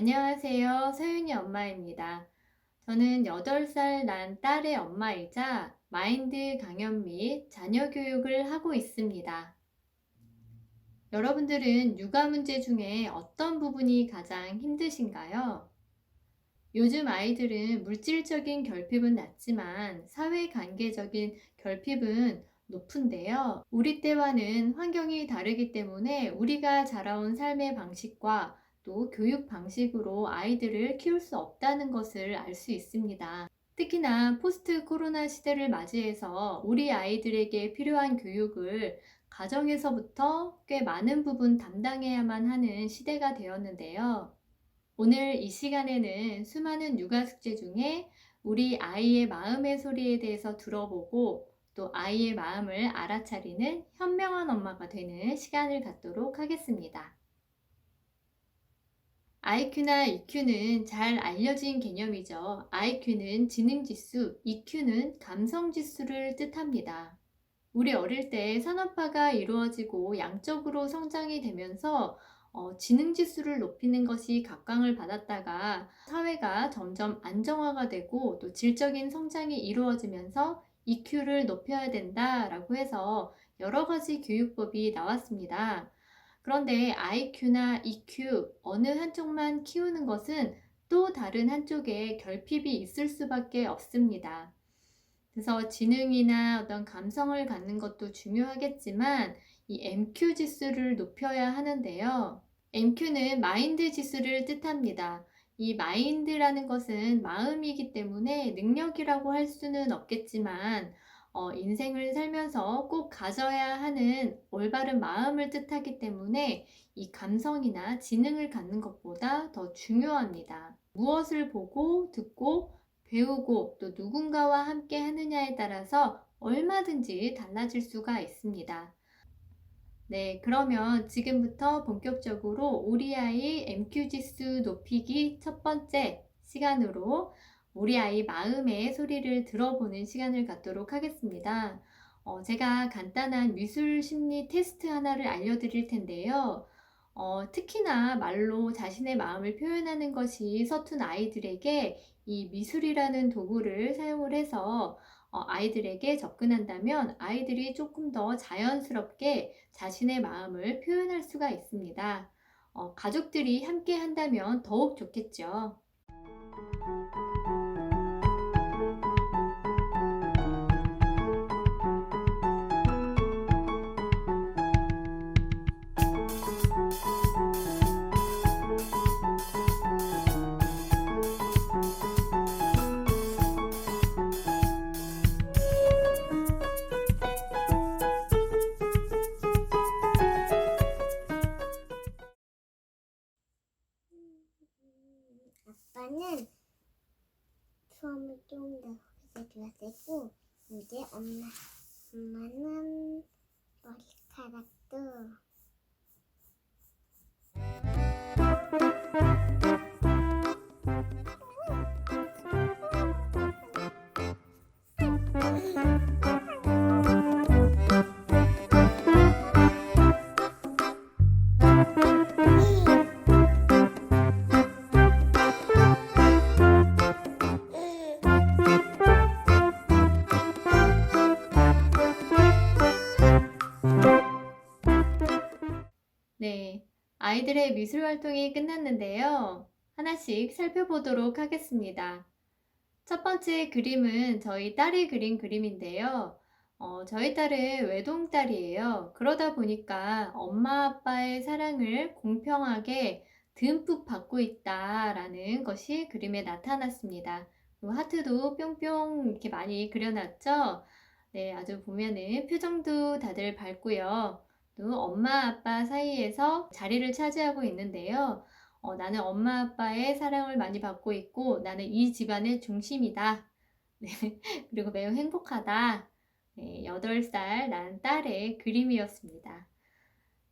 안녕하세요. 서윤이 엄마입니다. 저는 8살 난 딸의 엄마이자 마인드 강연 및 자녀 교육을 하고 있습니다. 여러분들은 육아 문제 중에 어떤 부분이 가장 힘드신가요? 요즘 아이들은 물질적인 결핍은 낮지만 사회관계적인 결핍은 높은데요. 우리 때와는 환경이 다르기 때문에 우리가 자라온 삶의 방식과 또 교육 방식으로 아이들을 키울 수 없다는 것을 알 수 있습니다. 특히나 포스트 코로나 시대를 맞이해서 우리 아이들에게 필요한 교육을 가정에서부터 꽤 많은 부분 담당해야만 하는 시대가 되었는데요. 오늘 이 시간에는 수많은 육아 숙제 중에 우리 아이의 마음의 소리에 대해서 들어보고 또 아이의 마음을 알아차리는 현명한 엄마가 되는 시간을 갖도록 하겠습니다. IQ나 EQ는 잘 알려진 개념이죠. IQ는 지능지수, EQ는 감성지수를 뜻합니다. 우리 어릴 때 산업화가 이루어지고 양적으로 성장이 되면서 지능지수를 높이는 것이 각광을 받았다가 사회가 점점 안정화가 되고 또 질적인 성장이 이루어지면서 EQ를 높여야 된다라고 해서 여러 가지 교육법이 나왔습니다. 그런데 IQ나 EQ 어느 한쪽만 키우는 것은 또 다른 한쪽에 결핍이 있을 수밖에 없습니다. 그래서 지능이나 어떤 감성을 갖는 것도 중요하겠지만 이 MQ 지수를 높여야 하는데요. MQ는 마인드 지수를 뜻합니다. 이 마인드라는 것은 마음이기 때문에 능력이라고 할 수는 없겠지만 인생을 살면서 꼭 가져야 하는 올바른 마음을 뜻하기 때문에 이 감성이나 지능을 갖는 것보다 더 중요합니다. 무엇을 보고 듣고 배우고 또 누군가와 함께 하느냐에 따라서 얼마든지 달라질 수가 있습니다. 네, 그러면 지금부터 본격적으로 우리 아이 MQ 지수 높이기 첫 번째 시간으로 우리 아이 마음의 소리를 들어보는 시간을 갖도록 하겠습니다. 제가 간단한 미술 심리 테스트 하나를 알려드릴 텐데요. 특히나 말로 자신의 마음을 표현하는 것이 서툰 아이들에게 이 미술이라는 도구를 사용을 해서 아이들에게 접근한다면 아이들이 조금 더 자연스럽게 자신의 마음을 표현할 수가 있습니다. 가족들이 함께 한다면 더욱 좋겠죠. 아빠는 처음에 좀 더 좋았고 이제 엄마는 머리카락도 네, 아이들의 미술 활동이 끝났는데요. 하나씩 살펴보도록 하겠습니다. 첫 번째 그림은 저희 딸이 그린 그림인데요. 저희 딸은 외동딸이에요. 그러다 보니까 엄마 아빠의 사랑을 공평하게 듬뿍 받고 있다라는 것이 그림에 나타났습니다. 하트도 뿅뿅 이렇게 많이 그려놨죠? 네, 아주 보면은 표정도 다들 밝고요. 또 엄마 아빠 사이에서 자리를 차지하고 있는데요. 나는 엄마 아빠의 사랑을 많이 받고 있고 나는 이 집안의 중심이다. 네, 그리고 매우 행복하다. 네, 8살 난 딸의 그림이었습니다.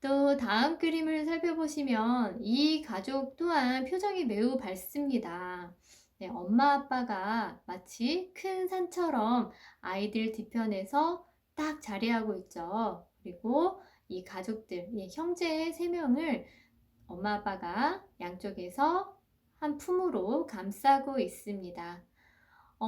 또 다음 그림을 살펴보시면 이 가족 또한 표정이 매우 밝습니다. 네, 엄마 아빠가 마치 큰 산처럼 아이들 뒤편에서 딱 자리하고 있죠. 그리고 이 가족들, 형제 3명을 엄마 아빠가 양쪽에서 한 품으로 감싸고 있습니다.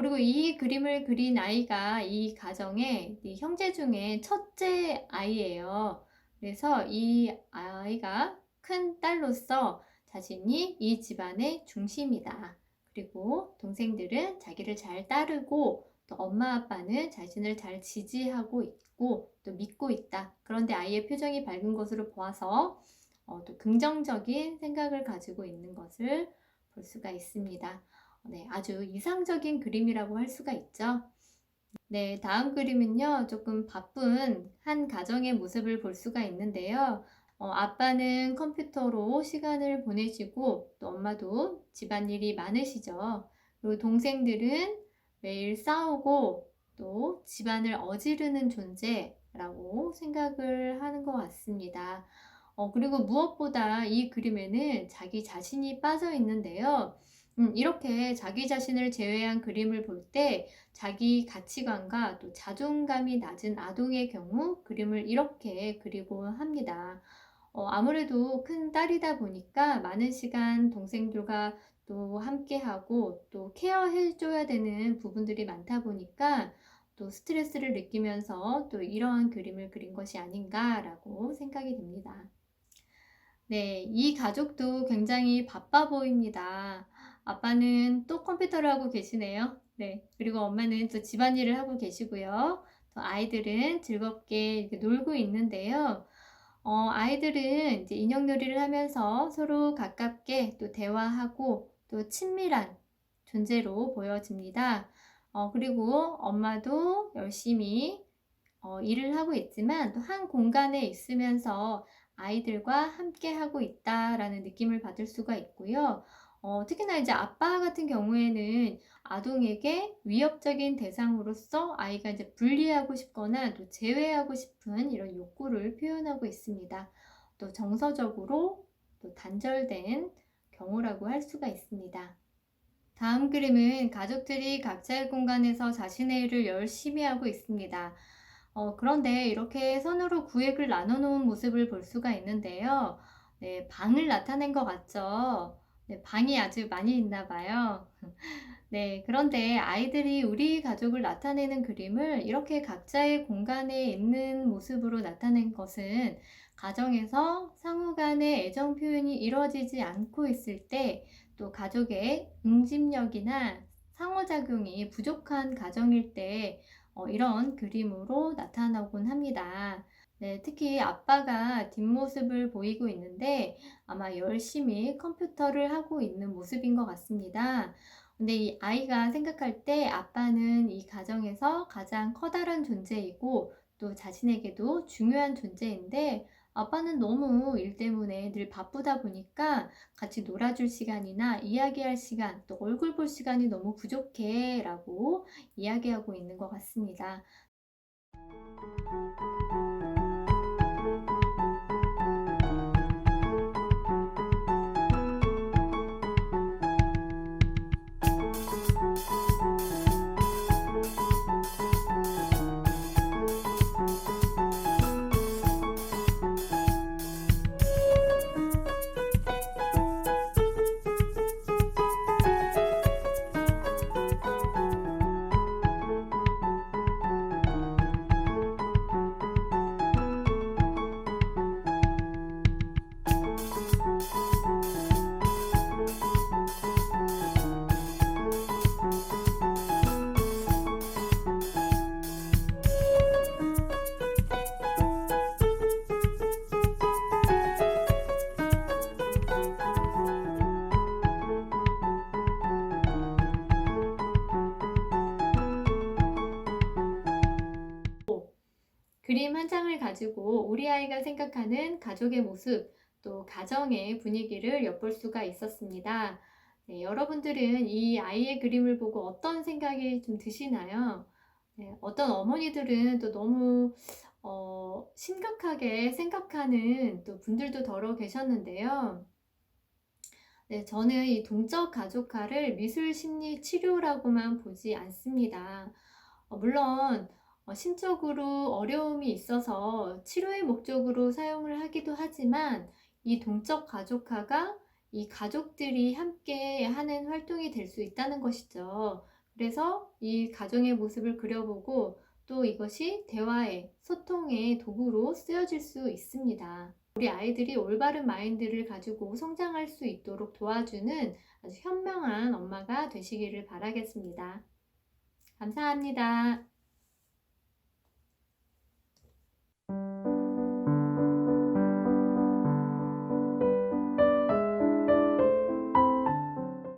그리고 이 그림을 그린 아이가 이 가정의 이 형제 중에 첫째 아이예요. 그래서 이 아이가 큰 딸로서 자신이 이 집안의 중심이다. 그리고 동생들은 자기를 잘 따르고 또 엄마 아빠는 자신을 잘 지지하고 있고 또 믿고 있다. 그런데 아이의 표정이 밝은 것으로 보아서 또 긍정적인 생각을 가지고 있는 것을 볼 수가 있습니다. 네, 아주 이상적인 그림이라고 할 수가 있죠. 네, 다음 그림은요, 조금 바쁜 한 가정의 모습을 볼 수가 있는데요. 아빠는 컴퓨터로 시간을 보내시고, 또 엄마도 집안일이 많으시죠. 그리고 동생들은 매일 싸우고, 또 집안을 어지르는 존재라고 생각을 하는 것 같습니다. 그리고 무엇보다 이 그림에는 자기 자신이 빠져 있는데요. 이렇게 자기 자신을 제외한 그림을 볼 때 자기 가치관과 또 자존감이 낮은 아동의 경우 그림을 이렇게 그리고 합니다. 아무래도 큰 딸이다 보니까 많은 시간 동생들과 또 함께하고 또 케어해줘야 되는 부분들이 많다 보니까 또 스트레스를 느끼면서 또 이러한 그림을 그린 것이 아닌가라고 생각이 듭니다. 네, 이 가족도 굉장히 바빠 보입니다. 아빠는 또 컴퓨터를 하고 계시네요. 네, 그리고 엄마는 또 집안일을 하고 계시고요. 또 아이들은 즐겁게 이렇게 놀고 있는데요. 아이들은 이제 인형놀이를 하면서 서로 가깝게 또 대화하고 또 친밀한 존재로 보여집니다. 그리고 엄마도 열심히 일을 하고 있지만 또 한 공간에 있으면서 아이들과 함께 하고 있다라는 느낌을 받을 수가 있고요. 특히나 이제 아빠 같은 경우에는 아동에게 위협적인 대상으로서 아이가 이제 분리하고 싶거나 또 제외하고 싶은 이런 욕구를 표현하고 있습니다. 또 정서적으로 또 단절된 경우라고 할 수가 있습니다. 다음 그림은 가족들이 각자의 공간에서 자신의 일을 열심히 하고 있습니다. 그런데 이렇게 선으로 구획을 나눠 놓은 모습을 볼 수가 있는데요. 네, 방을 나타낸 것 같죠? 네, 방이 아주 많이 있나 봐요. 네, 그런데 아이들이 우리 가족을 나타내는 그림을 이렇게 각자의 공간에 있는 모습으로 나타낸 것은 가정에서 상호 간의 애정 표현이 이루어지지 않고 있을 때 또 가족의 응집력이나 상호작용이 부족한 가정일 때 이런 그림으로 나타나곤 합니다. 네, 특히 아빠가 뒷모습을 보이고 있는데 아마 열심히 컴퓨터를 하고 있는 모습인 것 같습니다. 근데 이 아이가 생각할 때 아빠는 이 가정에서 가장 커다란 존재이고 또 자신에게도 중요한 존재인데 아빠는 너무 일 때문에 늘 바쁘다 보니까 같이 놀아줄 시간이나 이야기할 시간, 또 얼굴 볼 시간이 너무 부족해 라고 이야기하고 있는 것 같습니다. 그림 한 장을 가지고 우리 아이가 생각하는 가족의 모습, 또 가정의 분위기를 엿볼 수가 있었습니다. 네, 여러분들은 이 아이의 그림을 보고 어떤 생각이 좀 드시나요? 네, 어떤 어머니들은 또 너무 심각하게 생각하는 또 분들도 더러 계셨는데요. 네, 저는 이 동적 가족화를 미술 심리 치료라고만 보지 않습니다. 물론 심적으로 어려움이 있어서 치료의 목적으로 사용을 하기도 하지만 이 동적 가족화가 이 가족들이 함께 하는 활동이 될 수 있다는 것이죠. 그래서 이 가정의 모습을 그려보고 또 이것이 대화의, 소통의 도구로 쓰여질 수 있습니다. 우리 아이들이 올바른 마인드를 가지고 성장할 수 있도록 도와주는 아주 현명한 엄마가 되시기를 바라겠습니다. 감사합니다.